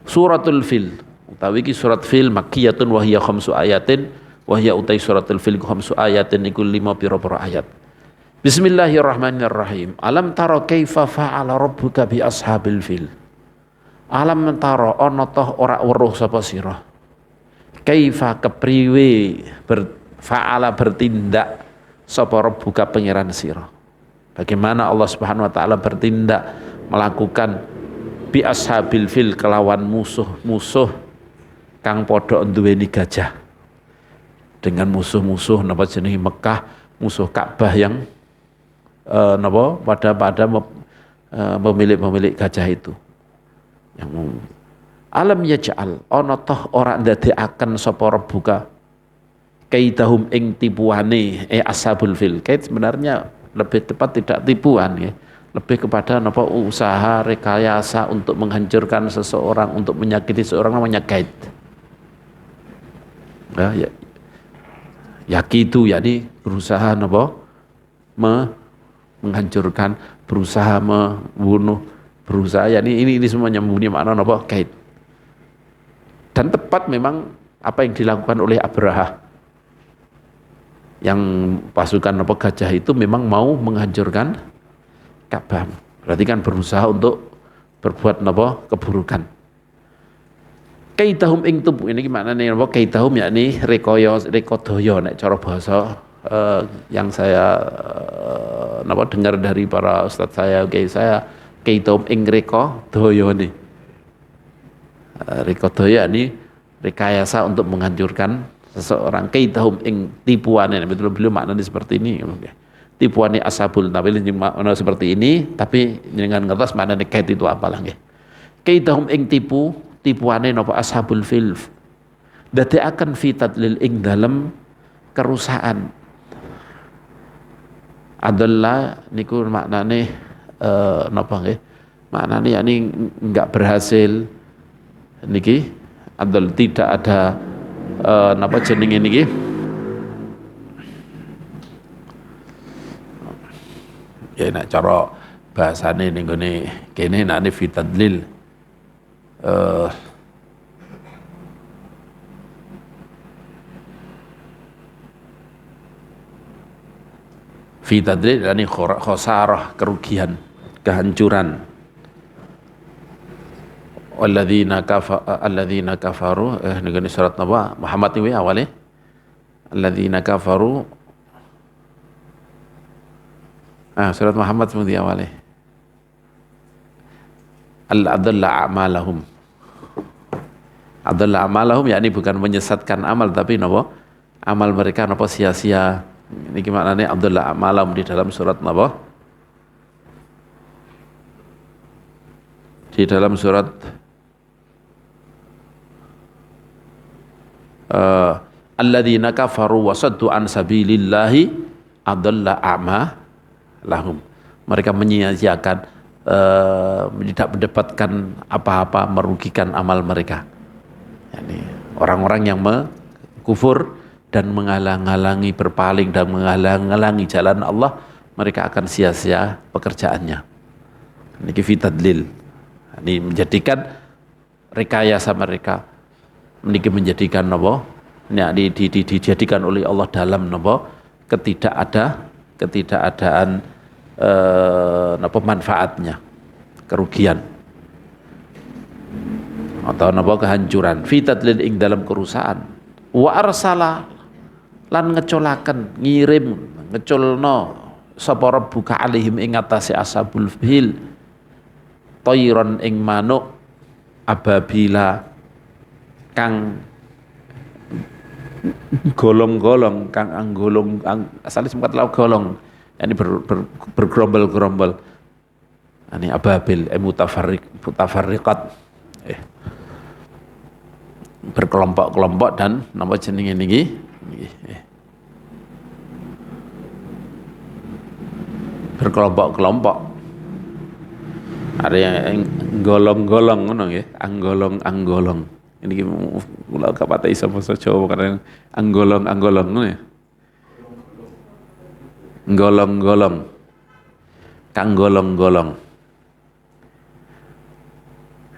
Suratul Fil utawi iki surat Fil makkiyatun wa hiya khamsu ayatin wa hiya utai suratul Fil khamsu ayatin iku 5 pira-pira ayat. Bismillahirrahmanirrahim. Alam tara kaifa fa'ala rabbuka bi ashabil fil. Alam tara ana toh ora weruh sapa sira. Kaifa kepriwe fa'ala bertindak sapa rabbuka pangeran sira. Bagaimana Allah Subhanahu wa taala bertindak melakukan bi ashabil fil kelawan musuh-musuh kang padha nduweni gajah. Dengan musuh-musuh napa jenenge Mekah, musuh Ka'bah yang pada pemilik gajah itu. Yang alam yaj'al ana toh ora ndadekaken sapa rabbuka kaidahum ing tipuane ashabul fil. Kait sebenarnya lebih tepat tidak tipuan ya. Lebih kepada usaha rekayasa untuk menghancurkan seseorang, untuk menyakiti seseorang namanya kaid. Ya, yakitu yakni berusaha menghancurkan, berusaha membunuh, berusaha ini semuanya mempunyai makna kaid. Dan tepat memang apa yang dilakukan oleh Abraha, yang pasukan gajah itu memang mau menghancurkan Ka'bah. Berarti kan berusaha untuk berbuat keburukan. Kaidahum ing tubuh ini gimana nih kaidahum yakni rekodaya nek cara bahasa yang saya dengar dari para ustadz saya kaidahum ing rekodaya nih. Rekodaya ini rekayasa untuk menghancurkan seseorang. Kaidahum ing tipuane betul-betul maknanya seperti ini. Tipuane ashabul nabil makna seperti ini, tapi dengan ngertos maknanya kaid itu apalah nggih. Kaidahum ing tipuane napa ashabul fil dadekaken fi tadlil ing dalem kerusakan. Adalah niku maknane napa nggih? Maknane yakni enggak berhasil niki adal tidak ada napa jenenge niki ya nek cara bahasane ning gone kene nek fi tadlil fi tadlil yani khosarah, kerugian, kehancuran. Alladzina kafaru ning surat napa Muhammad ini awale alladzina kafaru surat Muhammad semuanya awalnya adalla a'malahum yakni bukan menyesatkan amal tapi amal mereka sia-sia. Ini gimana nih adalla a'malahum di dalam surat alladzina kafaru wa saddu an sabilillahi adalla lahum. Mereka menyia-nyiakan tidak mendapatkan apa-apa, merugikan amal mereka. Yani, orang-orang yang kufur dan menghalang-halangi, berpaling dan menghalang-halangi jalan Allah, mereka akan sia-sia pekerjaannya. Ini fitadlil. Ini menjadikan rekayasa mereka, ini menjadikan ini dijadikan oleh Allah dalam ketidakadaan manfaatnya, kerugian atau kehancuran. Fitadlil ing dalam kerusakan. Wa arsala lan ngeculno sapa rabbuka alaihim ing atase ashabul fil tayran ing manuk ababila kang golong-golong kang anggolong asale sempat lau golong yani bergerombol-gerombol. Ini ababil mutafarriqat berkelompok-kelompok dan nama jenenge niki berkelompok-kelompok. Ada yang golong-golong ngono nggih, anggolong-anggolong. Ini kula kapate iso basa Jawa karena anggolong-anggolong ngono ya. Golong-golong. Kang golong-golong.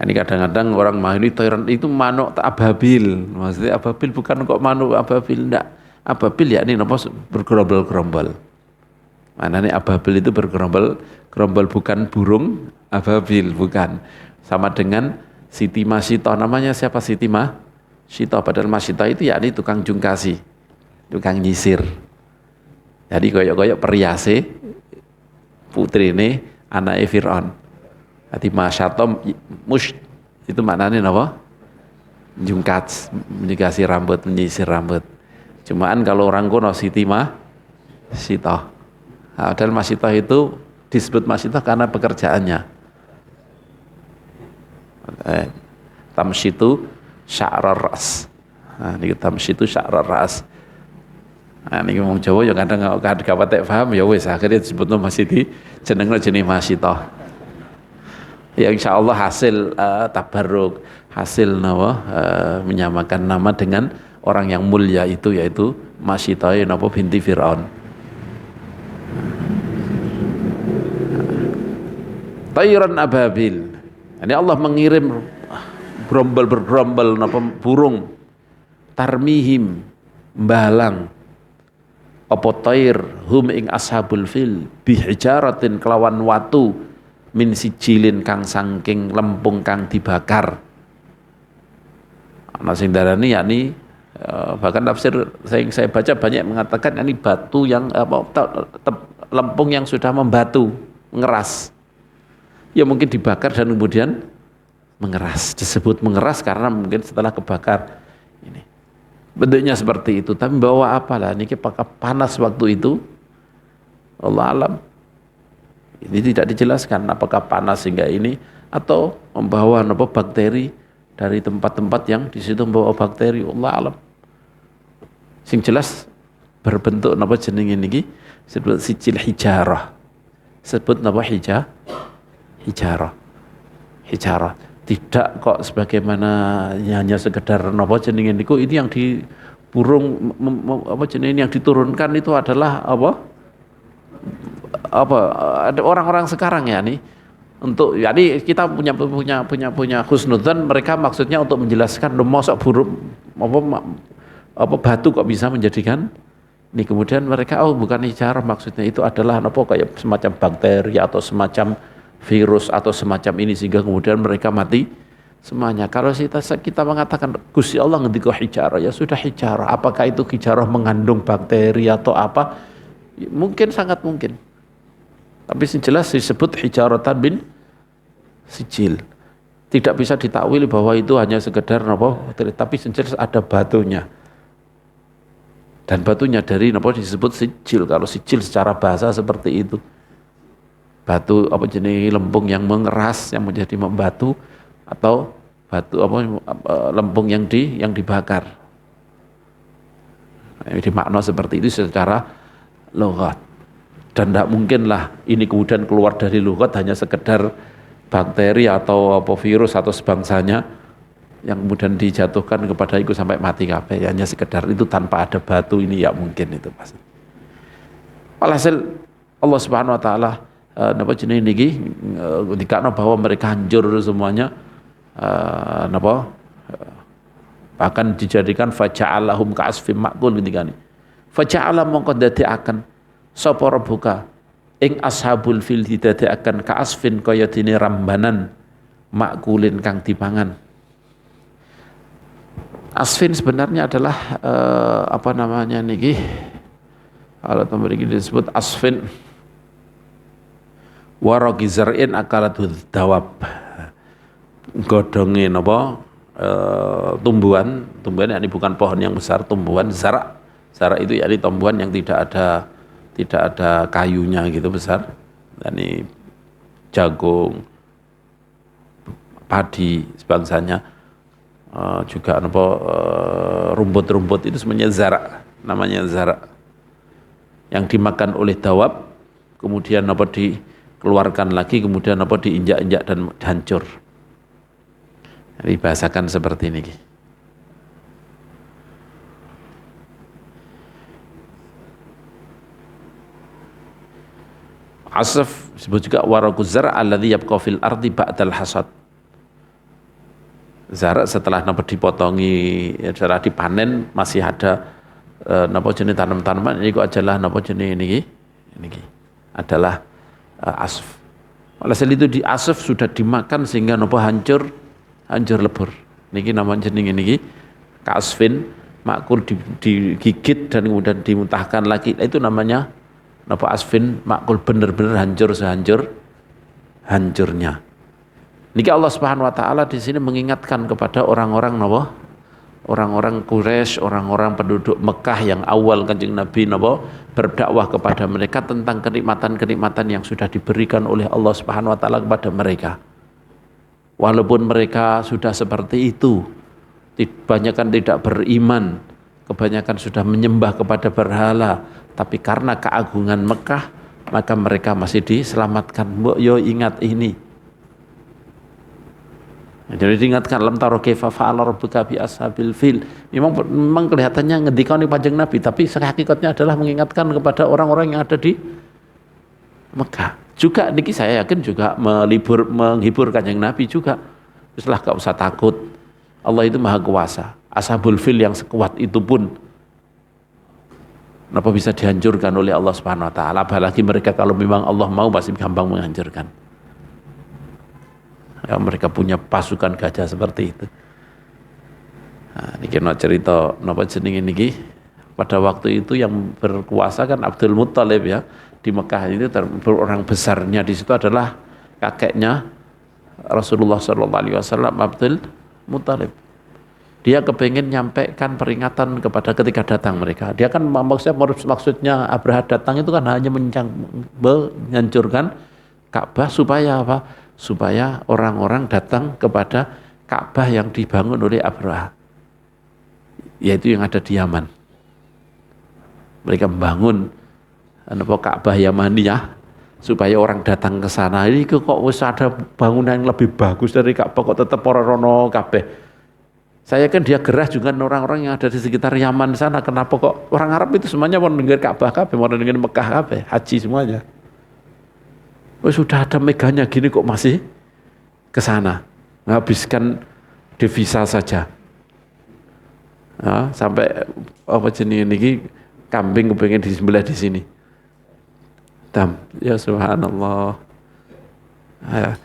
Ini kadang-kadang orang mahini toiran itu manuk tak ababil. Maksudnya ababil bukan kok manuk ababil, enggak. Ababil ya ini apa bergerombol-gerombol. Mana nih ababil itu bergerombol-gerombol, bukan burung ababil, bukan. Sama dengan Siti Masito, namanya siapa Siti Masito, padahal Masito itu ya ini tukang jungkasi, tukang nyisir. Jadi koyok-koyok periase putri ini anaknya Fir'aun. Jadi Masyatom mush itu maknanya apa? Jungkat, menyikasi rambut, menyisir rambut. Cumaan kalau orang kuno Siti Masito. Nah, dan Masito itu disebut Masito karena pekerjaannya. Tamsyitu sya'rar ras. Nah, ini tamsyitu sya'rar ras. Nah, ini ngomong Jawa ya kadang gak patek paham ya wis akhirnya disebutnya Masiti jenengnya jenis Masito. Ya insya Allah hasil tabarruk, hasil menyamakan nama dengan orang yang mulia itu, yaitu Masito binti Fir'aun. Tayran ababil. Ini Allah mengirim bergerombol burung tarmihim balang apa tair hum ing ashabul fil bihijaratin kelawan watu min sijilin kang sangking lempung kang dibakar. Ana sing darani yakni bahkan tafsir saya baca banyak mengatakan ini batu yang lempung yang sudah membatu, mengeras. Ya mungkin dibakar dan kemudian mengeras. Disebut mengeras karena mungkin setelah kebakar ini. Bentuknya seperti itu, tapi bawa apalah ini apakah panas waktu itu? Allah alam. Ini tidak dijelaskan apakah panas sehingga ini atau membawa bakteri dari tempat-tempat yang di situ membawa bakteri. Allah alam. Sing jelas berbentuk jenenge niki disebut sijil hijarah. Sebut hijarah. Tidak kok sebagaimana hanya sekedar jenenge niku, ini yang di burung jenenge yang diturunkan itu adalah ada orang-orang sekarang ya nih untuk jadi kita punya husnudzan mereka maksudnya untuk menjelaskan mosok burung batu kok bisa menjadikan ini, kemudian mereka bukan hijarah, maksudnya itu adalah kayak semacam bakteri atau semacam virus atau semacam ini sehingga kemudian mereka mati semuanya. Kalau kita mengatakan Gusti Allah ngendika hijarah, ya sudah hijarah. Apakah itu hijarah mengandung bakteri atau apa? Mungkin, sangat mungkin. Tapi jelas disebut hijaratan bin sijil. Tidak bisa ditakwil bahwa itu hanya sekedar tapi jelas ada batunya. Dan batunya dari disebut sijil. Kalau sijil secara bahasa seperti itu. Batu jenis lempung yang mengeras yang menjadi membatu atau batu lempung yang dibakar. Jadi makna seperti itu secara lughat. Dan tidak mungkinlah ini kemudian keluar dari lughat hanya sekedar bakteri atau virus atau sebangsanya yang kemudian dijatuhkan kepada itu sampai mati kabeh, hanya sekedar itu tanpa ada batu, ini ya mungkin itu pasti. Walhasil Allah Subhanahu wa taala jenis niki dikatakan bahwa mereka hancur semuanya, bahkan dijadikan faja'alahum ka'asfim ma'kul ketika ini. Faja'ala mongko dadekaken sapa rabbuka ing ashabul fil didadekaken ka'asfin kaya dene rambanan makulin kang dipangan. Asfin sebenarnya adalah niki kalau memiliki disebut asfin waraqi zar'in akalatu dawab, godonge tumbuhan ini bukan pohon yang besar, tumbuhan zara itu yakni tumbuhan yang tidak ada kayunya gitu besar, yakni jagung, padi sebangsanya, juga rumput-rumput itu semuanya zara, namanya zara yang dimakan oleh dawab, kemudian dikeluarkan lagi, kemudian diinjak-injak dan hancur. Dibahasakan seperti ini. Asaf disebut juga waraquz zar' alladzi yabqa fil ardi ba'dal hasad. Zarak setelah napa dipotongi, setelah dipanen masih ada napa jenis tanam-tanaman ini kok adalah napa jenis ini adalah asf. Walhasil itu di asf sudah dimakan sehingga napa hancur lebur. Niki namanya jenenge niki kasfin makul digigit dan kemudian dimuntahkan lagi. Itu namanya napa asfin makul benar-benar hancur hancurnya. Niki Allah Subhanahu wa taala di sini mengingatkan kepada orang-orang napa? Orang-orang Quraisy, orang-orang penduduk Mekah yang awal Kanjeng Nabi napa berdakwah kepada mereka tentang kenikmatan-kenikmatan yang sudah diberikan oleh Allah Subhanahu wa taala kepada mereka. Walaupun mereka sudah seperti itu, kebanyakan tidak beriman, kebanyakan sudah menyembah kepada berhala, tapi karena keagungan Mekah, maka mereka masih diselamatkan. Yo ingat ini. Jadi diingatkan lam taro kaifa fa'ala rabbuka bi ashabil fil. Memang kelihatannya ngendikane Kanjeng Nabi, tapi hakikatnya adalah mengingatkan kepada orang-orang yang ada di Mekah. Juga niki saya yakin juga menghibur Kanjeng Nabi juga. Setelah gak usah takut. Allah itu Maha Kuasa. Ashabul fil yang sekuat itu pun kenapa bisa dihancurkan oleh Allah Subhanahu wa taala? Apalagi mereka kalau memang Allah mau pasti gampang menghancurkan. Ya, mereka punya pasukan gajah seperti itu. Nah, niki cerita napa jenenge niki pada waktu itu yang berkuasa kan Abdul Muttalib ya di Mekah itu orang besarnya di situ adalah kakeknya Rasulullah SAW Abdul Muttalib. Dia kepengen nyampaikan peringatan kepada ketika datang mereka. Dia kan maksudnya Abraha datang itu kan hanya menghancurkan Ka'bah supaya apa? Supaya orang-orang datang kepada Ka'bah yang dibangun oleh Abraha, yaitu yang ada di Yaman. Mereka membangun Ka'bah Yamaniyah supaya orang datang ke sana. Ini kok wis ada bangunan yang lebih bagus dari Ka'bah kok tetap rono kabeh. Saya kan dia gerah juga orang-orang yang ada di sekitar Yaman sana. Kenapa kok orang Arab itu semuanya mau dengar Ka'bah kabeh, mau dengar Mekah kabeh, haji semuanya. Oh, sudah ada meganya gini kok masih ke sana, menghabiskan devisa saja. Nah, sampai apa jenis ini kambing kepengen disembelih di sini. Ya subhanallah. Ya.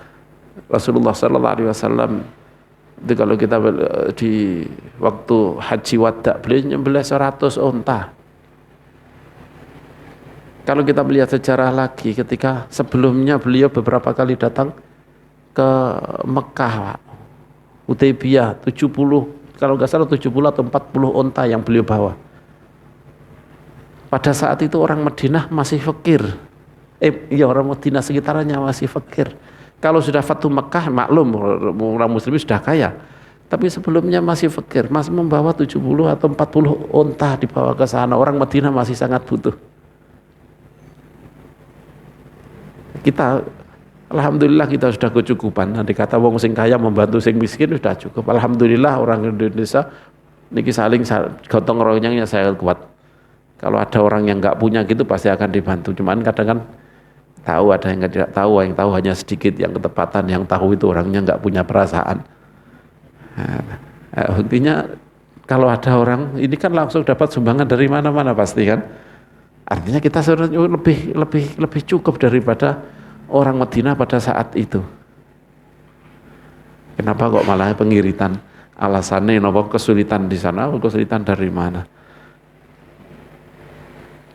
Rasulullah SAW itu kalau kita di waktu haji wada beliau nyembelih 100 unta. Kalau kita melihat sejarah lagi ketika sebelumnya beliau beberapa kali datang ke Mekah, Hudaybiyah 70, kalau nggak salah 70 atau 40 unta yang beliau bawa. Pada saat itu orang Madinah masih fakir. Orang Madinah sekitarnya masih fakir. Kalau sudah Fatu Mekah maklum orang muslim sudah kaya. Tapi sebelumnya masih fakir, masih membawa 70 atau 40 unta dibawa ke sana. Orang Madinah masih sangat butuh. Kita alhamdulillah kita sudah kecukupan. Nanti kata wong sing kaya membantu sing miskin sudah cukup. Alhamdulillah orang Indonesia niki saling gotong royongnya saya kuat. Kalau ada orang yang nggak punya gitu pasti akan dibantu. Cuman kadang kan tahu ada yang tidak tahu, yang tahu hanya sedikit, yang ketepatan, yang tahu itu orangnya nggak punya perasaan. Buktinya kalau ada orang ini kan langsung dapat sumbangan dari mana-mana pasti kan. Artinya kita lebih cukup daripada orang Madinah pada saat itu. Kenapa kok malah pengiritan? Alasannya nopo kesulitan di sana, kesulitan dari mana?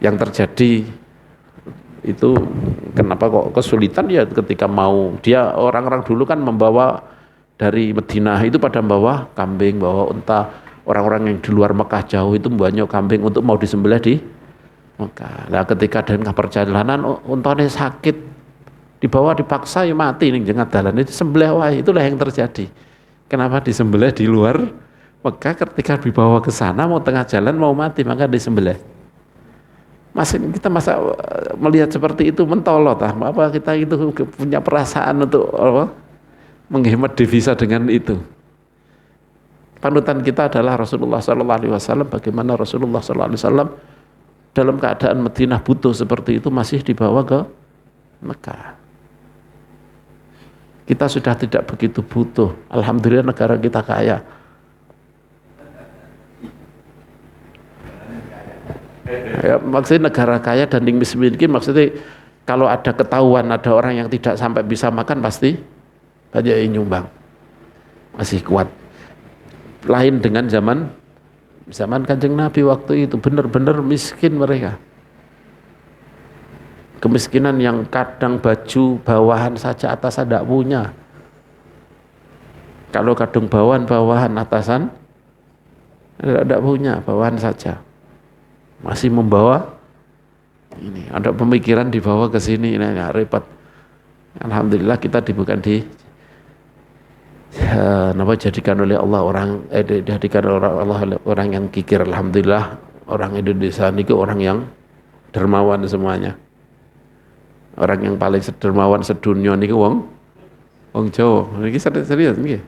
Yang terjadi itu kenapa kok kesulitan ya ketika mau dia orang-orang dulu kan membawa dari Madinah itu pada membawa kambing, bawa unta. Orang-orang yang di luar Mekah jauh itu banyak kambing untuk mau disembelih di Mekah. Nah ketika dalam perjalanan untanya sakit, dibawa dipaksa ya mati ning jengat dalan itu sembelih wae. Itulah yang terjadi. Kenapa disembelih di luar Mekah ketika dibawa ke sana mau tengah jalan mau mati maka disembelih. Kita masa melihat seperti itu mentolot apa kita itu punya perasaan untuk menghemat devisa dengan itu. Panutan kita adalah Rasulullah SAW. Bagaimana Rasulullah SAW dalam keadaan Madinah butuh seperti itu masih dibawa ke Mekah. Kita sudah tidak begitu butuh. Alhamdulillah negara kita kaya. Ya, maksudnya negara kaya dan miskin, maksudnya kalau ada ketahuan ada orang yang tidak sampai bisa makan pasti banyak yang nyumbang. Masih kuat. Lain dengan zaman Kanjeng Nabi waktu itu, benar-benar miskin mereka. Kemiskinan yang kadang baju bawahan saja atasan tidak punya. Kalau kadang bawahan atasan tidak punya, bawahan saja. Masih membawa ini, ada pemikiran dibawa ke sini, ini repot. Alhamdulillah kita bukan jadikan oleh Allah dijadikan oleh Allah orang yang kikir. Alhamdulillah orang Indonesia ini orang yang dermawan semuanya. Orang yang paling dermawan sedunia ini wong Jawa. Ini serius nih.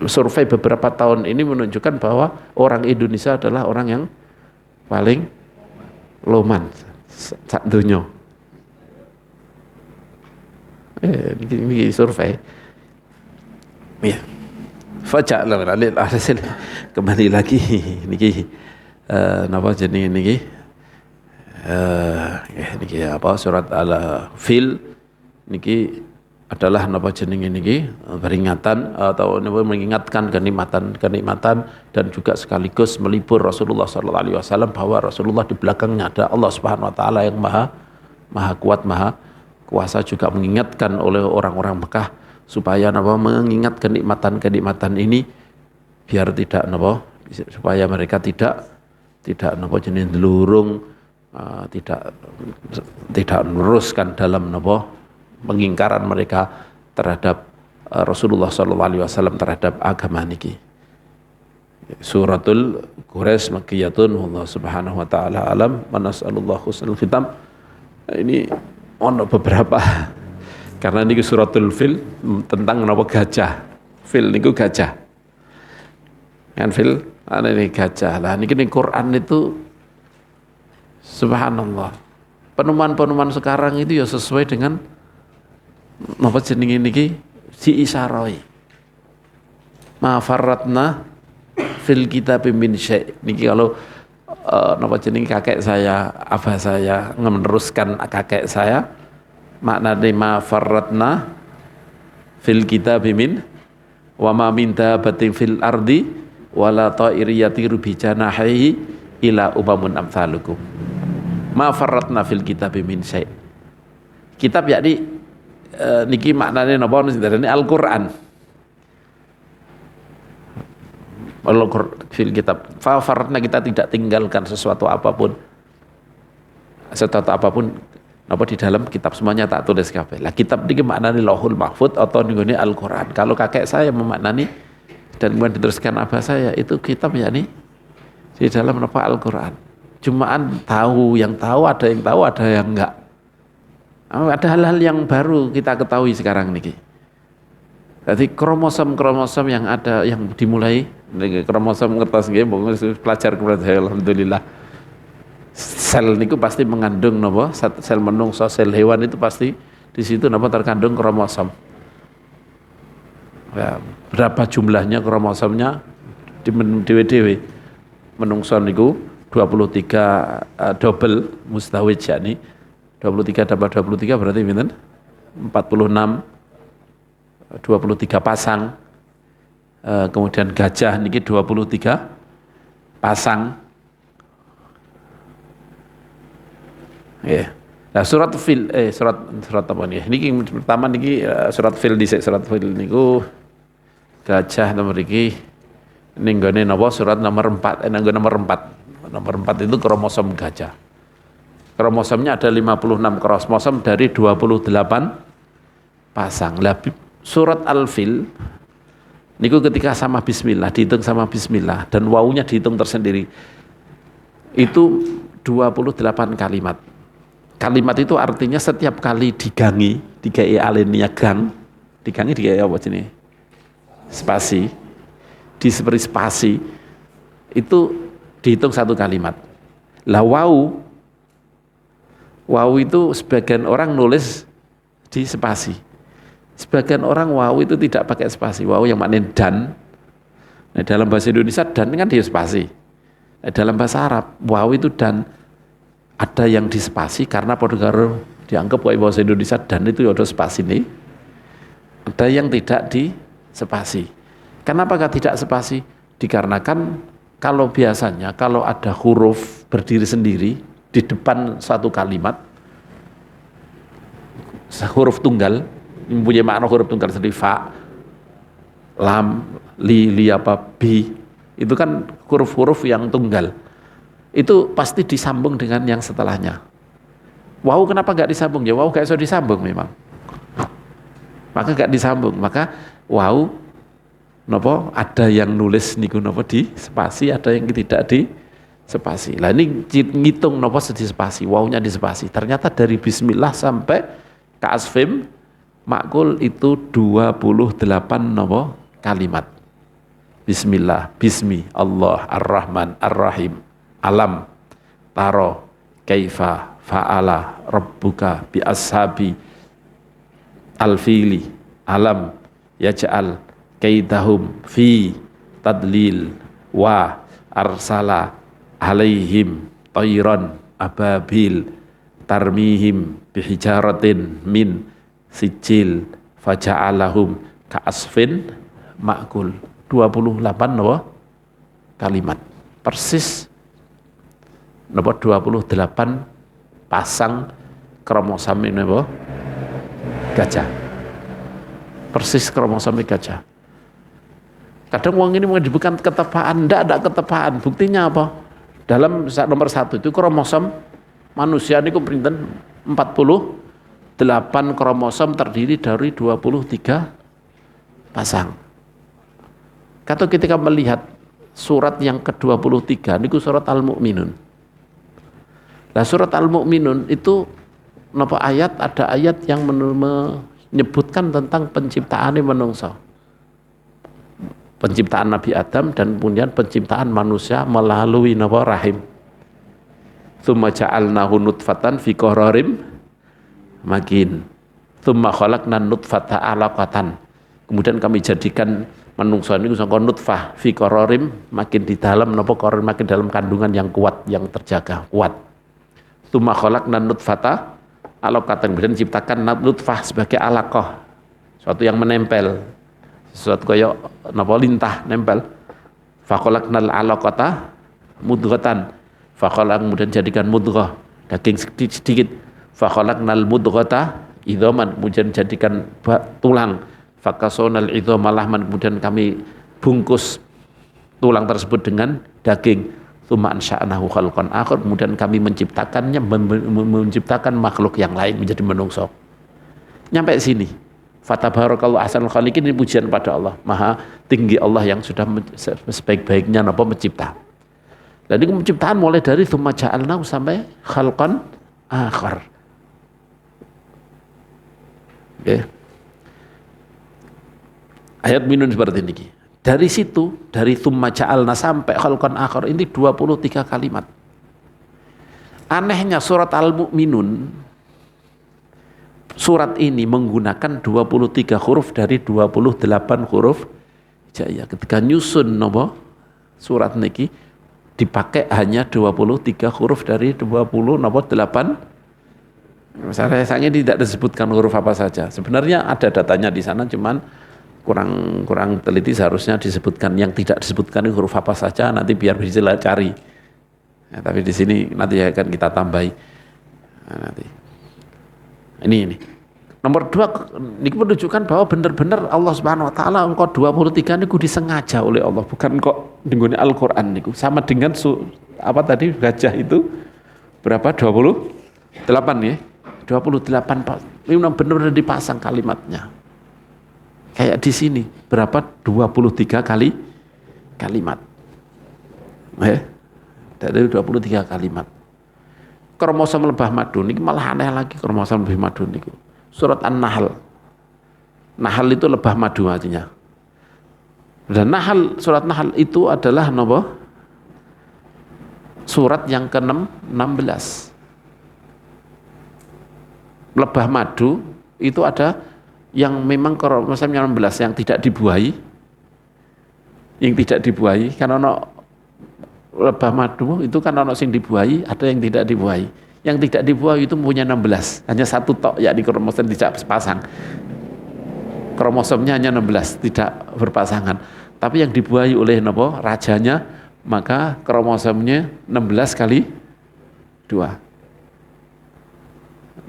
Survei beberapa tahun ini menunjukkan bahwa orang Indonesia adalah orang yang paling loman sak dunya. Ini survei. Ya. Faja'al hasil kembali lagi niki napa jenenge niki niki apa surat Al-Fil niki adalah napa jenenge niki peringatan atau mengingatkan kenikmatan dan juga sekaligus melipur Rasulullah sallallahu alaihi wasallam bahwa Rasulullah di belakangnya ada Allah Subhanahu wa taala yang maha kuat, maha kuasa, juga mengingatkan oleh orang-orang Mekah supaya napa mengingat kenikmatan ini biar tidak napa supaya mereka tidak napa jenenge lurung tidak meneruskan dalam napa pengingkaran mereka terhadap Rasulullah sallallahu alaihi wasallam, terhadap agama niki. Suratul Quraisy Makkiyatun, wallahu subhanahu wa taala alam, wa nas'alullahu husnul khitam. Ini ono beberapa karena niki suratul Fil tentang napa gajah. Fil niku gajah. Kan fil ana ini gajah. Lah niki ning Quran itu subhanallah. Penemuan-penemuan sekarang itu ya sesuai dengan napa jenenge niki diisarai. Ma farratna fil kitab min syai'. Niki kalau napa jenenge kakek saya, abah saya meneruskan kakek saya, maknane ma farratna fil kitab min wa ma min dabatin fil ardi wala ta'iri yatiru bi janahihi ila umamun amsalukum. Ma farratna fil kitab min syai'. Kitab yakni niki maknane napa ini Al-Qur'an. Fil kitab. Farratna kita tidak tinggalkan sesuatu apapun napa di dalam kitab, semuanya tak tulis kabeh. Lah kitab niki maknane Lauhul Mahfuz atau nggone Al-Qur'an. Kalau kakek saya memaknani dan kemudian diteruskan abah saya, itu kitab yakni di dalam napa Al-Qur'an. Cumaan tahu, yang tahu ada yang enggak. Ada hal-hal yang baru kita ketahui sekarang niki. Jadi kromosom yang ada yang dimulai kromosom ngertos nggih pelajar alhamdulillah. Sel niku pasti mengandung napa sel menungso, sel hewan itu pasti di situ napa terkandung kromosom. Ya, berapa jumlahnya kromosomnya di dewe-dewe. Menungso niku 23 double mustawij yakni 23 tambah 23 berarti pinten? 46 23 pasang. Kemudian gajah niki 23 pasang. Ya. Nah, surat Fil surat apa nih? Niki pertama niki surat Fil dhisik, surat Fil niku gajah nomor iki ning gone napa surat nomor 4 nomor 4. Nomor 4 itu kromosom gajah. Kromosomnya ada 56 kromosom dari 28 pasang. Lah surat Al-Fil niku ketika sama bismillah, dihitung sama bismillah dan wawunya dihitung tersendiri. Itu 28 kalimat. Kalimat itu artinya setiap kali digangi, digawe alinea gang, digangi digawe apa jenenge? Spasi. Diseberi spasi. Itu dihitung satu kalimat. Lah wawu itu sebagian orang nulis di spasi. Sebagian orang wawu itu tidak pakai spasi. Wawu yang maknanya dan. Nah, dalam bahasa Indonesia dan kan di spasi. Nah, dalam bahasa Arab wawu itu dan, ada yang di spasi karena Portugal dianggap bahasa Indonesia dan itu ada spasi nih. Ada yang tidak di spasi. Kenapa tidak spasi? Dikarenakan kalau biasanya kalau ada huruf berdiri sendiri di depan satu kalimat, huruf tunggal mempunyai makna huruf tunggal sendiri, fa, lam, li apa, bi, itu kan huruf-huruf yang tunggal. Itu pasti disambung dengan yang setelahnya. Wawu kenapa nggak disambung? Ya wawu gak bisa disambung memang. Maka nggak disambung. Maka wawu nopo ada yang nulis niku nopo di spasi, ada yang tidak di spasi. Lah ini ngitung nopo di spasi, wawunya di spasi. Ternyata dari bismillah sampai ke asfim makul itu 28 nopo kalimat. Bismillah, bismi, Allah, ar-Rahman, ar-Rahim, alam, taro, kaifa, fa'ala, rabbuka, bi ashabi, al-fili, alam, yaj'al, kaidahum, fi, tadlil, wa, arsala, alaihim, tayran, ababil, tarmihim, bihijaratin, min, sijil, faja'alahum, ka'asfin, ma'kul. 28 nopo kalimat. Persis nopo 28 pasang kromosom ini nopo gajah. Persis kromosom gajah. Kadang uang ini menyebutkan ketepaan, tidak ketepaan. Buktinya apa? Dalam nomor 1 itu kromosom manusia ini kuperinten 48 kromosom terdiri dari 23 pasang. Kalau ketika melihat surat yang ke-23, ini surat Al-Mu'minun. Nah surat Al-Mu'minun itu napa ayat, ada ayat yang menyebutkan tentang penciptaan manungsa. Penciptaan Nabi Adam dan kemudian penciptaan manusia melalui napa rahim. Tsumma ja'alnahu nutfatan fi qararim makin. Tsumma khalaqna nutfata 'alaqatan. Kemudian kami jadikan manungsa ini sangka nutfah fi qararim, makin di dalam napa qarar, makin dalam kandungan yang kuat, yang terjaga, kuat. Tsumma khalaqna nutfata 'alaqatan. Kemudian ciptakan nutfah sebagai alaqah, suatu yang menempel, sesuatu kayak napa lintah nempel. Fa khalaqnal 'alaqata mudghatan. Fa kemudian jadikan mudghah, daging sedikit. Fa khalaqnal mudghata idhaman, kemudian jadikan tulang. Fakasonal idhama lahman, kemudian kami bungkus tulang tersebut dengan daging. Tsumma ansha'nahu khalqan akhar, kemudian kami menciptakannya, menciptakan makhluk yang lain menjadi manungsa. Nyampe sini. Fatabarakallahu ahsanul khaliqin, ini pujian pada Allah. Maha tinggi Allah yang sudah sebaik-baiknya napa mencipta. Jadi penciptaan mulai dari tsumma ja'alnahu sampai khalqan akhar. Okay. Ayat minun seperti ini. Dari situ, dari tsumma ja'alna sampai khalqan akhar, ini 23 kalimat. Anehnya surat Al-Mu'minun, surat ini menggunakan 23 huruf dari 28 huruf jaya. Ketika nyusun nopo surat niki dipakai hanya 23 huruf dari 20 nopo 8. Sayangnya tidak disebutkan huruf apa saja. Sebenarnya ada datanya di sana, cuman kurang teliti, seharusnya disebutkan. Yang tidak disebutkan huruf apa saja, nanti biar bisa cari. Ya, tapi di sini nanti akan kita tambahi. Nah, nanti. Ini. Nomor 2, ini menunjukkan bahwa benar-benar Allah Subhanahu Wa Taala engkau 23 niku disengaja oleh Allah, bukan kok dengan Al-Quran niku. Sama dengan apa tadi gajah itu berapa? 28 ya. 28 ini benar-benar dipasang kalimatnya. Kayak di sini berapa? 23 kalimat. Dari 23 kalimat. Kromosom lebah madu ini malah aneh lagi, kromosom lebah madu ini. Surat An-Nahl. Nahl itu lebah madu artinya. Dan Nahl, surat Nahl itu adalah apa? Surat yang ke-16. Lebah madu Itu ada yang memang kromosomnya 16 yang tidak dibuahi. Yang tidak dibuahi karena lebah madu itu kan ono sing dibuahi, ada yang tidak dibuahi. Yang tidak dibuahi itu punya 16, hanya satu tok, yakni kromosom tidak sepasang. Kromosomnya hanya 16, tidak berpasangan. Tapi yang dibuahi oleh rajanya, maka kromosomnya 16 kali 2.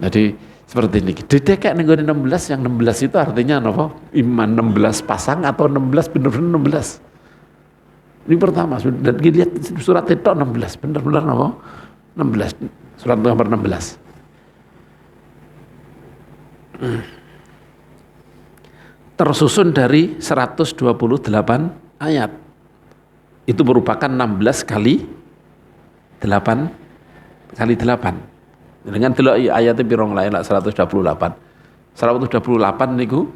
Jadi seperti ini. Didekek nih 16, yang 16 itu artinya iman 16 pasang atau 16 benar-benar 16. Ini pertama, dan lihat surat itu 16, benar-benar 16, surat nomor 16. Tersusun dari 128 ayat. Itu merupakan 16 kali 8 kali 8. Dengan delok ayatnya pirong lain 128. 128 niku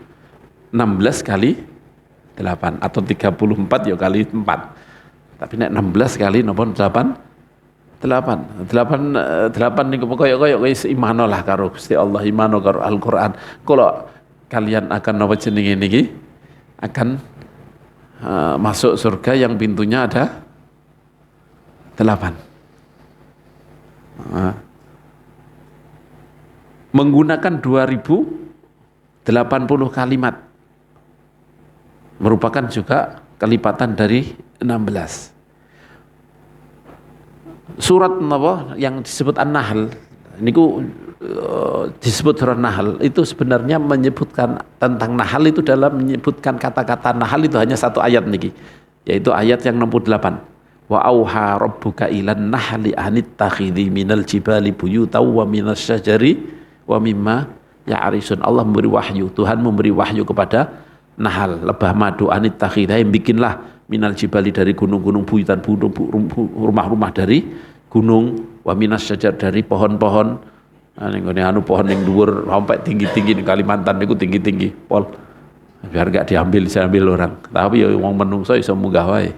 16 kali 8 atau 34 ya kali 4. Tapi nek 16 kali napa 8 niku koyo imano lah karo Gusti Allah, imano karo Al-Qur'an. Kalau kalian akan napa jenenge niki akan masuk surga yang pintunya ada 8. Menggunakan 2080 kalimat merupakan juga kelipatan dari 16. Surat yang disebut An-Nahl niku disebut surat Nahl itu sebenarnya menyebutkan tentang Nahl itu dalam menyebutkan kata-kata Nahl itu hanya satu ayat niki, yaitu ayat yang 68. Wa auha rabbuka ilan nahli anittakhidhi minal jibali buyutaw wa minas syajari wa mimma ya'risun. Allah memberi wahyu, Tuhan memberi wahyu kepada Nahl, lebah madu, anittakhidhi, bikinlah minal jibali dari gunung-gunung, buyutan rumah-rumah dari gunung, wa minas syajar dari pohon-pohon. Pohon yang dhuwur sampai tinggi-tinggi di Kalimantan niku tinggi-tinggi pol. Biar gak diambil orang. Tapi ya wong menungso iso munggah wae.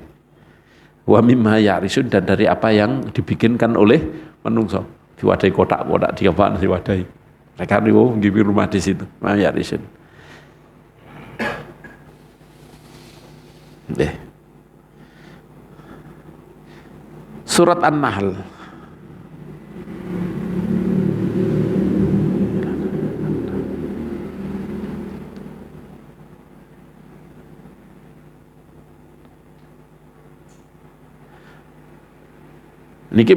Wa mimma ya'risun, dan dari apa yang dibikinkan oleh menungso. Diwadahi kotak-kotak diapaan diwadahi. Mereka niku ngipi rumah di situ. Ma ya'risun. Surat An-Nahl. Niki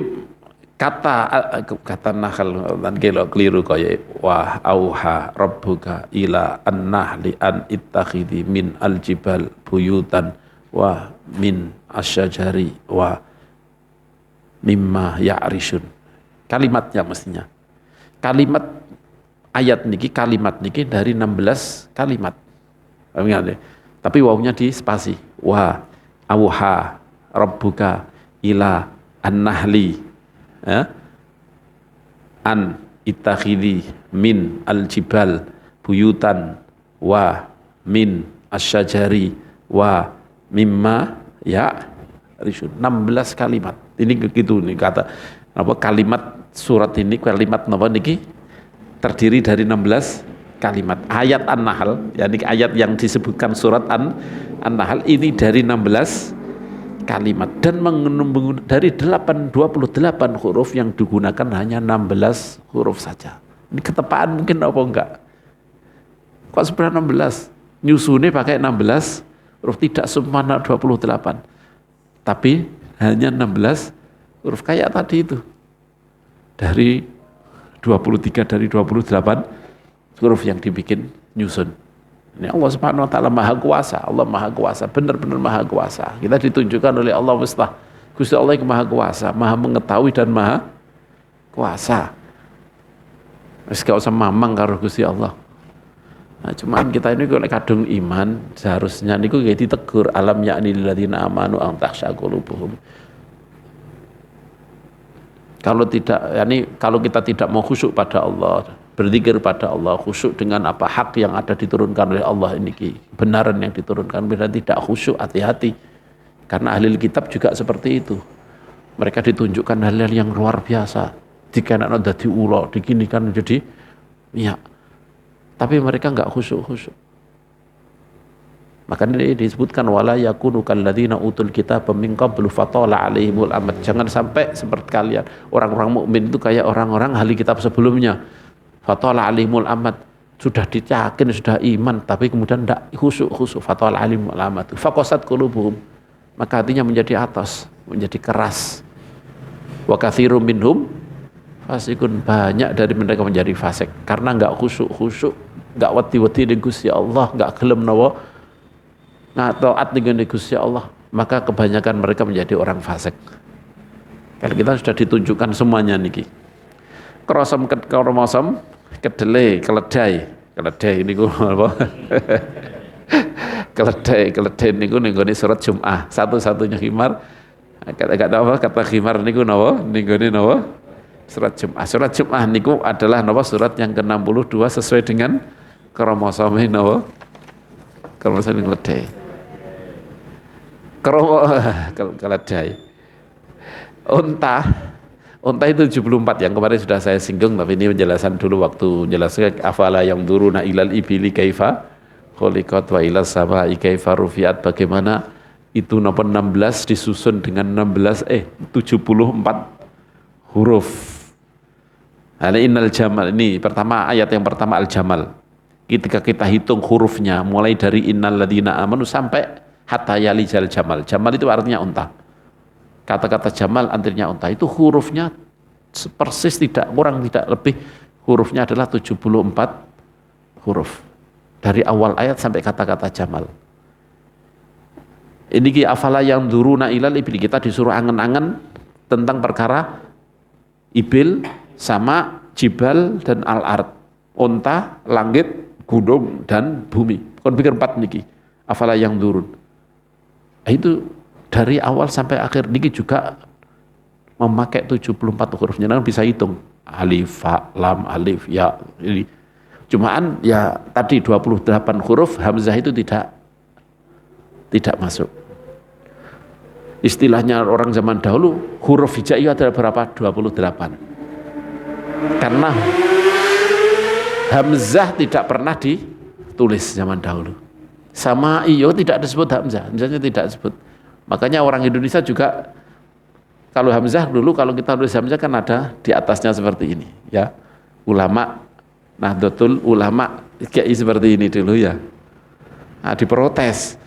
kata Nahl dan kelo keliru kaya wa auha rabbuka ila an-nahli an ittakhidhi min al-jibal buyutan wa min asyajari wa mimma ya'rishun. Kalimatnya mestinya. Kalimat ayat niki, kalimat niki dari 16 kalimat. Tapi wawunya di spasi. Wa auha rabbuka ila an-nahli an ittakhidhi min al-jibal buyutan wa min asyajari wa mimma ya'rishun. 16 kalimat. Ini begitu nih kata kalimat surat ini, kalimat napa niki terdiri dari 16 kalimat. Ayat An-Nahl, yakni ayat yang disebutkan surat An-Nahl ini dari 16 kalimat, dan dari 28 huruf yang digunakan hanya 16 huruf saja. Ini ketepaan mungkin apa enggak? Kok sebenarnya 16? Nyusune pakai 16 huruf, tidak semua 28. Tapi hanya 16 huruf kayak tadi itu. Dari 23 dari 28 huruf yang dibikin nyusun. Ini Allah Subhanahu wa taala Maha Kuasa. Allah Maha Kuasa, benar-benar Maha Kuasa. Kita ditunjukkan oleh Allah Gusti Allah yang Maha Kuasa, Maha mengetahui dan Maha Kuasa. Wis gak usah mamang karo Gusti Allah. Nah, cuman kita ini kalau kadung iman, seharusnya niku nggih ditegur, alam ya'ni lil ladzina amanu an takhsha qulubuhum. Kalau kita tidak mau khusyuk pada Allah, berzikir pada Allah, khusyuk dengan apa hak yang ada diturunkan oleh Allah ini, kebenaran yang diturunkan, berarti tidak khusyuk, hati-hati. Karena ahli kitab juga seperti itu. Mereka ditunjukkan hal-hal yang luar biasa. Jika anak dadi ula, diginikan jadi ya. tapi mereka enggak khusyuk-khusyuk. Makanya disebutkan wala yakunu kalladzina utul kitaba min qablu fatala alaihimul amad. Jangan sampai seperti kalian. Orang-orang mukmin itu kayak orang-orang ahli kitab sebelumnya. Fatala alaihimul amad. Sudah diyakin, sudah iman, tapi kemudian tidak khusyuk. Fatala alaihimul amad. Faqasat qulubuhum. Maka hatinya menjadi atas, menjadi keras. Wa katsirum minhum fasikun. Banyak dari mereka menjadi fasik karena enggak khusyuk, enggak wedi-wedi ning Gusti Allah, enggak gelem nawa taat dengan Gusti Allah, maka kebanyakan mereka menjadi orang fasik. Kalau kita sudah ditunjukkan semuanya niki. Krosom kromosom kedelai, keledai niku apa? keledai niku ning surat Jum'ah. Satu-satunya khimar kata apa? Kata khimar niku napa? Ning napa? Surat Jum'ah. Surat Jum'ah niku adalah napa? Surat yang ke-62 sesuai dengan kromosom napa? Kromosom keledai. Keledai. Unta itu 74 yang kemarin sudah saya singgung, tapi ini penjelasan dulu waktu jelaskan afala yang duruna ilal ibili kaifa khuliqat wa ilas sama'i kaifa rufiat, bagaimana itu nomor 16 disusun dengan 74 huruf. Innal jamal, ini pertama, ayat yang pertama al-jamal. Ketika kita hitung hurufnya mulai dari innal ladzina amanu sampai hatta yalijal jamal. Jamal itu artinya unta. Kata-kata jamal artinya unta. Itu hurufnya persis, tidak kurang tidak lebih. Hurufnya adalah 74 huruf. Dari awal ayat sampai kata-kata jamal. Ini ki afala yang duruna ilal ibil. Kita disuruh angen-angen tentang perkara ibil sama jibal dan al-ard. Unta, langit, gunung dan bumi. Kon pikir 4 niki. Afala yang durun. Itu dari awal sampai akhir niki juga memakai 74 hurufnya. Nah, bisa hitung alif, fa, lam, alif, ya. Ini cumaan ya tadi 28 huruf hamzah itu tidak masuk. Istilahnya orang zaman dahulu huruf hijaiyah adalah berapa? 28. Karena hamzah tidak pernah ditulis zaman dahulu. Sama iyo tidak disebut hamzah, hamzahnya tidak disebut. Makanya orang Indonesia juga kalau hamzah dulu, kalau kita tulis hamzah kan ada di atasnya seperti ini, ya. Ulama, Nahdlatul Ulama kayak seperti ini dulu ya. Nah, diprotes.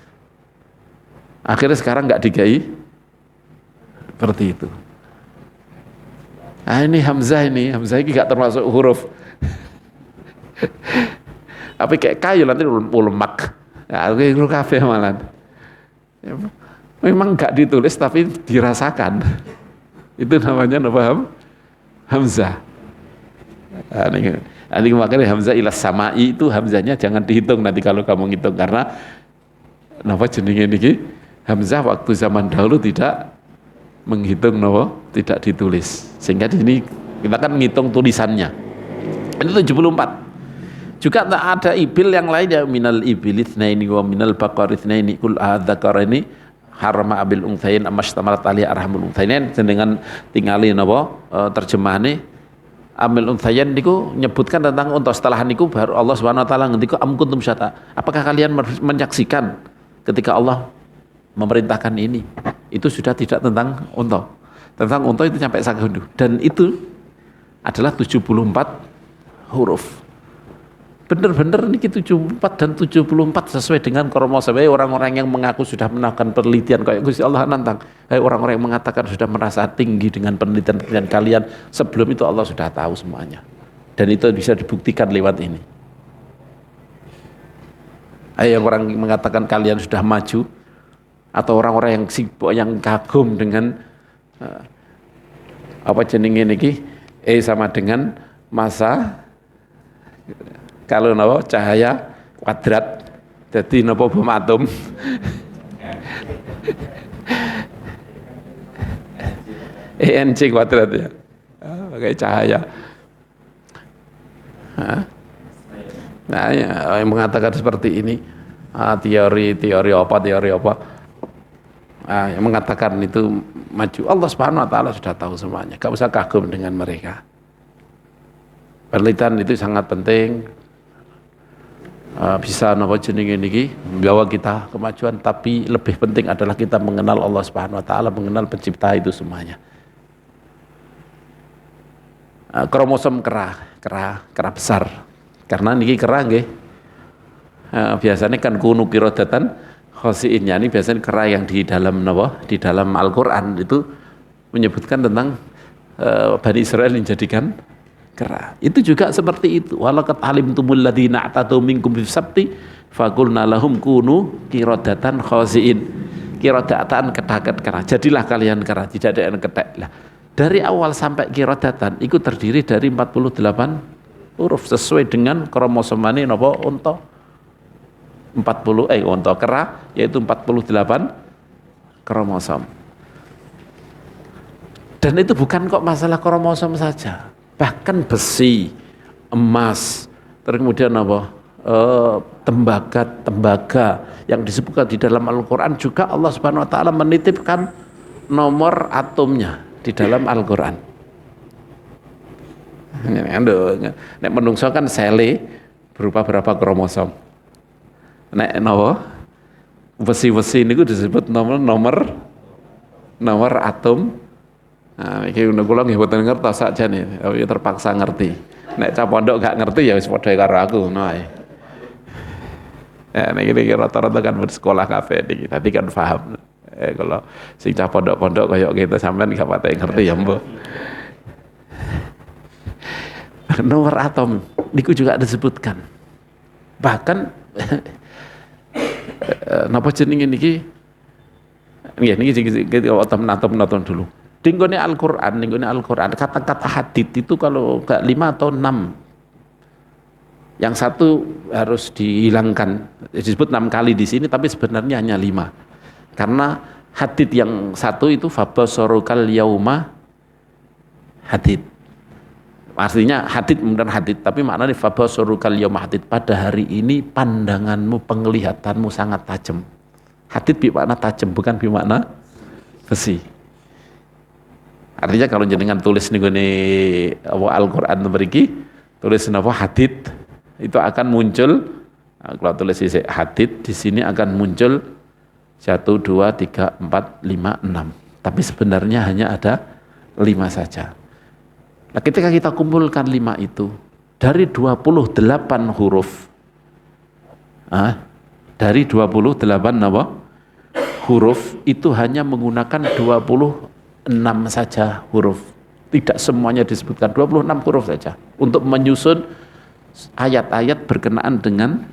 Akhirnya sekarang nggak digai seperti itu. Nah, ini hamzah ini nggak termasuk huruf. Tapi kayak kayu nanti ulmak. Ya, itu kafe malah. Ya, memang nggak ditulis tapi dirasakan. Itu namanya apa? Hamzah. Ini makanya hamzah ilas sama'i itu hamzahnya jangan dihitung nanti kalau kamu ngitung, karena napa jenenge niki hamzah waktu zaman dahulu tidak menghitung, napa tidak ditulis. Sehingga di sini kita kan ngitung tulisannya. Ini 74. Juga tak ada ibil yang lain ya, minal ibil itsnaini wa minal baqar itsnaini kul adzakaraini harama abil unthain amashtamalat ali arhamul unthain. Dengan tingali napa terjemahane amil unthain niku nyebutkan tentang unta. Setelah niku baru Allah Subhanahu wa taala ngendika am kuntum syata. Apakah kalian menyaksikan ketika Allah memerintahkan ini? Itu sudah tidak tentang unta. Tentang unta itu sampai sakundu, dan itu adalah 74 huruf. Bener-bener ini 74 dan 74 sesuai dengan kromosom. Orang-orang yang mengaku sudah melakukan penelitian kayak Gusti Allah nantang. Orang-orang yang mengatakan sudah merasa tinggi dengan penelitian kalian, sebelum itu Allah sudah tahu semuanya. Dan itu bisa dibuktikan lewat ini. Orang yang mengatakan kalian sudah maju, atau orang-orang yang sibuk, yang kagum dengan apa jenenge niki sama dengan masa kalau napa cahaya kuadrat jadi napa bom atom. ENC kuadrat ya, pakai cahaya. Nah, yang mengatakan seperti ini, teori apa, yang mengatakan itu maju. Allah Subhanahu Wa Taala sudah tahu semuanya. Gak usah kagum dengan mereka. Penelitian itu sangat penting. bisa napa jenenge niki membawa kita kemajuan, tapi lebih penting adalah kita mengenal Allah Subhanahu wa taala, mengenal pencipta itu semuanya. Kromosom kera besar. Karena niki kera nggih biasanya kan kunu qiradatan khosiin, ini biasanya kera yang di dalam napa? Di dalam Al-Qur'an itu menyebutkan tentang Bani Israel yang dijadikan kera. Itu juga seperti itu. Walaqad alimtumul ladzina a'tadu minkum bis-sabti faqulna lahum kunu qiradatan khosiin. Qiradatan kedaket kera. Jadilah kalian kera, tidak ada yang ketek. Lah, dari awal sampai qiradatan itu terdiri dari 48 huruf sesuai dengan kromosomane napa unta. 40 unta kera yaitu 48 kromosom. Dan itu bukan kok masalah kromosom saja, bahkan besi, emas, terus kemudian apa? Tembaga yang disebutkan di dalam Al-Qur'an juga Allah Subhanahu wa taala menitipkan nomor atomnya di dalam Al-Qur'an. Nek menungso kan sele berupa berapa kromosom. Nek napa? Besi-besi niku disebut nomor atom. Nah, iki kula nggih boten ngertos sakjane, tapi terpaksa ngerti. Nek cah pondok gak ngerti ya wis padha karo aku ngono ae. Ya nek iki rata-rata kan bersekolah kabeh iki, dadi kan paham. Kalau sing cah pondok-pondok kaya kita sampean gak pati ngerti ya, Mbok. Nomor atom niku juga disebutkan. Bahkan napa jenenge niki? Nggih niki atom dulu. Di Al-Qur'an kata-kata hadid itu kalau enggak 5 atau 6. Yang satu harus dihilangkan. Disebut 6 kali di sini tapi sebenarnya hanya 5. Karena hadid yang satu itu fabasarukal yauma hadid. Artinya hadid kemudian hadid, tapi maknanya fabasarukal yauma hadid, pada hari ini pandanganmu, penglihatanmu sangat tajam. Hadid bermakna tajam, bukan bermakna besi. Artinya kalau jenengan tulis nih Al-Qur'an mriki, tulis napa hadid, itu akan muncul, kalau tulis hadid di sini akan muncul 1 2 3 4 5 6. Tapi sebenarnya hanya ada 5 saja. Nah, ketika kita kumpulkan 5 itu dari 28 huruf, dari 28 apa? Huruf itu hanya menggunakan 26 saja huruf. Tidak semuanya disebutkan, 26 huruf saja untuk menyusun ayat-ayat berkenaan dengan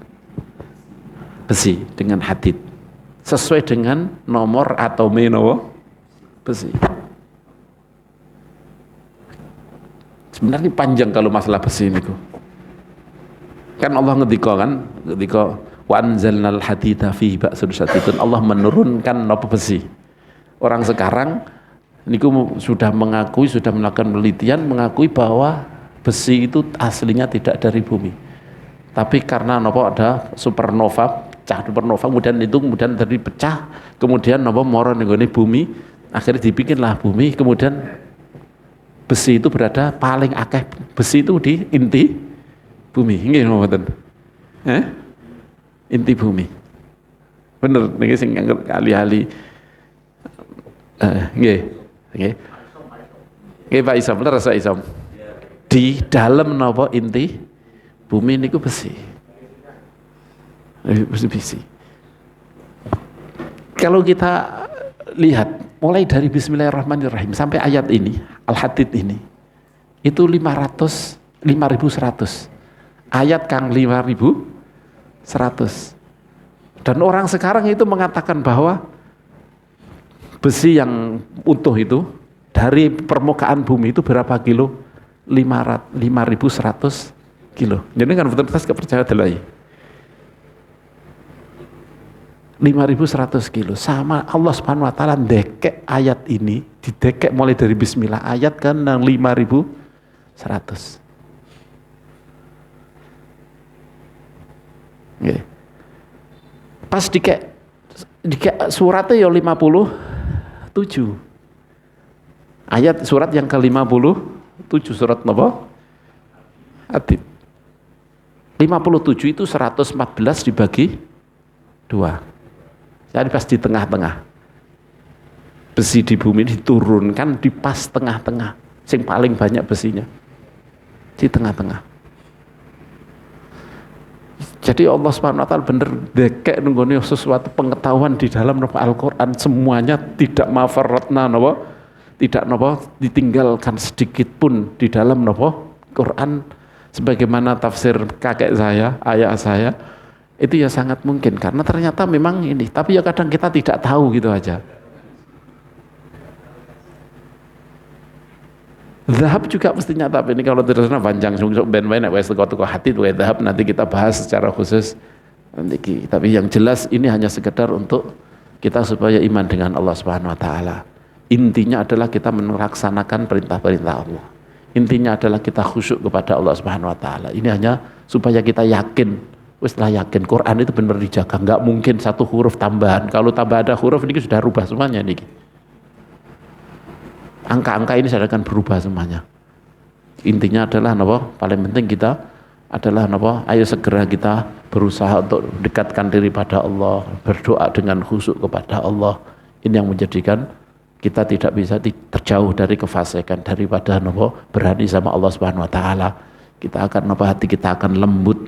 besi, dengan hadid, sesuai dengan nomor atome besi. Sebenarnya panjang kalau masalah besi ini. Kan Allah ngendika wa anzalnal hadida fihi ba'sun syadidun. Allah menurunkan apa besi. Orang sekarang niku sudah melakukan penelitian mengakui bahwa besi itu aslinya tidak dari bumi. Tapi karena ada supernova, pecah supernova, kemudian dari pecah, kemudian moro nenggone bumi, akhirnya dibikinlah bumi, kemudian besi itu berada paling akeh, besi itu di inti bumi. Nggih mboten? Inti bumi. Bener niki sing ahli-ahli nggih. Nggih Pak Isom, leres Pak Isom. Di dalam napa inti bumi niku besi. Besi. Kalau kita lihat mulai dari Bismillahirrahmanirrahim sampai ayat ini, Al-Hadid ini, itu 5.100 ayat kang 5.100. Dan orang sekarang itu mengatakan bahwa besi yang utuh itu dari permukaan bumi itu berapa kilo? 5.100 kilo. Jadi kan betul-betul gak percaya delai. 5.100 kilo. Sama Allah Subhanahu wa taala ndekek ayat ini, didekek mulai dari bismillah ayat kan yang 5.100. Nggih. Pas dikek suratnya ya 57. Ayat surat yang ke-57 surat napa? Hadid. 57 itu 114 dibagi 2. Jadi pas di tengah-tengah. Besi di bumi diturunkan di pas tengah-tengah. Sing paling banyak besinya. Di tengah-tengah. Jadi Allah Subhanahu wa taala bener dekek nunggone sesuatu pengetahuan di dalam Al-Qur'an, semuanya tidak mafarratna napa? Tidak napa ditinggalkan sedikit pun di dalam napa? Quran, sebagaimana tafsir kakek saya, ayah saya, itu ya sangat mungkin karena ternyata memang ini, tapi ya kadang kita tidak tahu gitu aja. Zahab juga mestinya, tapi ini kalau terusnya panjang ben-ben wes teko hati tuh zahab, nanti kita bahas secara khusus nanti. Tapi yang jelas ini hanya sekedar untuk kita supaya iman dengan Allah Subhanahu wa taala. Intinya adalah kita melaksanakan perintah-perintah Allah. Intinya adalah kita khusyuk kepada Allah Subhanahu wa taala. Ini hanya supaya kita yakin, setelah yakin Quran itu benar dijaga, nggak mungkin satu huruf tambahan. Kalau tambah ada huruf ini sudah rubah semuanya nih. Angka-angka ini sudah akan berubah semuanya. Intinya adalah napa? Paling penting kita adalah napa? Ayo segera kita berusaha untuk dekatkan diri pada Allah, berdoa dengan khusyuk kepada Allah. Ini yang menjadikan kita tidak bisa terjauh dari kefasikan, daripada napa? Berani sama Allah Subhanahu wa taala. Kita akan napa? Hati kita akan lembut,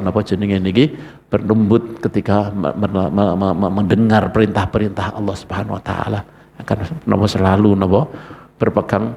napa jenenge niki? Berlembut ketika mendengar perintah-perintah Allah Subhanahu wa taala. Akan napa selalu napa berpegang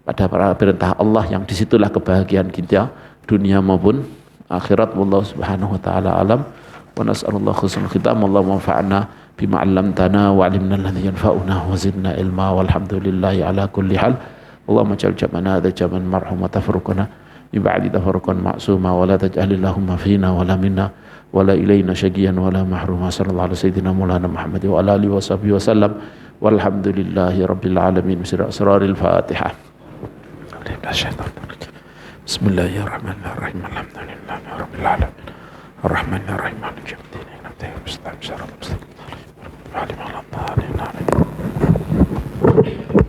pada perintah Allah, yang disitulah kebahagiaan kita dunia maupun akhirat. Wallahu subhanahu wa ta'ala alam wa nas'alullah khusnul khitam. Allahumma anfa'na bima 'allamtana wa 'allimna alladhi yanfa'una wa zidna ilma walhamdulillahi ala kulli hal. Allahumma ja'al jam'ana hadha jam'an marhuma tafruqana min ba'di tafarruqan ma'suma wa la taj'al Allahumma fina wa la minna wa la ilayna syaqiyan wa la mahruma. Sallallahu alaihi sayyidina maulana Muhammad wa ala alihi wa sahbihi wa sallam. Walhamdulillahi rabbil alamin. Asraril Fatihah. Bismillahirrahmanirrahim. Alhamdulillahi rabbil alamin. Arrahmanirrahim. Maliki yaumiddin. Iyyaka na'budu wa iyyaka nasta'in.